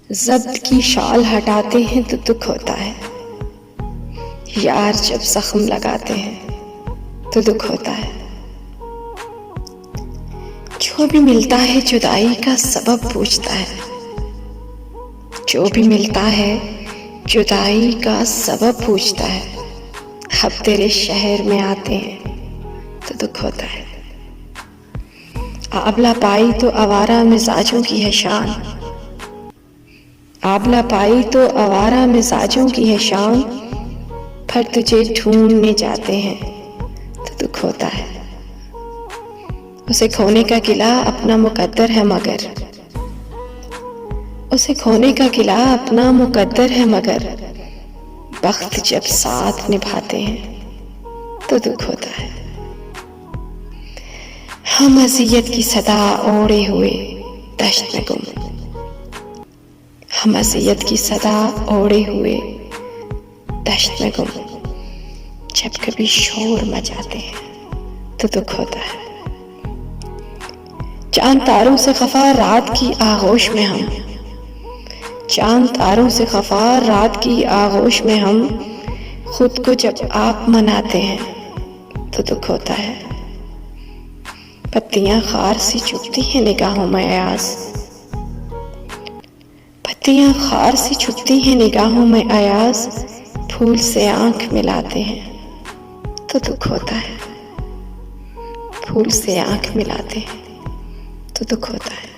ज़ब्त की शाल हटाते हैं तो दुख होता है, यार जब जख्म लगाते हैं तो दुख होता है। जो भी मिलता है जुदाई का सबब पूछता है, जो भी मिलता है जुदाई का सबब पूछता है। अब तेरे शहर में आते हैं तो दुख होता है। आबला पाई तो आवारा मिजाजों की है शान, आबला पाई तो आवारा मिजाजों की है शान। फिर तुझे ढूंढने जाते हैं तो दुख होता है। उसे खोने का किला अपना मुकद्दर है मगर, उसे खोने का किला अपना मुकद्दर है मगर, वक्त जब साथ निभाते हैं तो दुख होता है। हम अज़ियत की सदा ओढ़े हुए दश्त में गुम, हम अज़ियत की सदा ओढ़े हुए दश्त में गुम, जब कभी शोर मचाते हैं तो दुख होता है। चांद तारों से खफा रात की आगोश में हम, चांद तारों से खफा रात की आगोश में हम, खुद को जब आप मनाते हैं तो दुख होता है। पत्तियां खार सी चुभती हैं निगाहों में अयाज, पत्तियां खार सी चुभती हैं निगाहों में अयाज, फूल से आंख मिलाते हैं तो दुख होता है। फूल से आंख मिलाते हैं तो दुख होता है।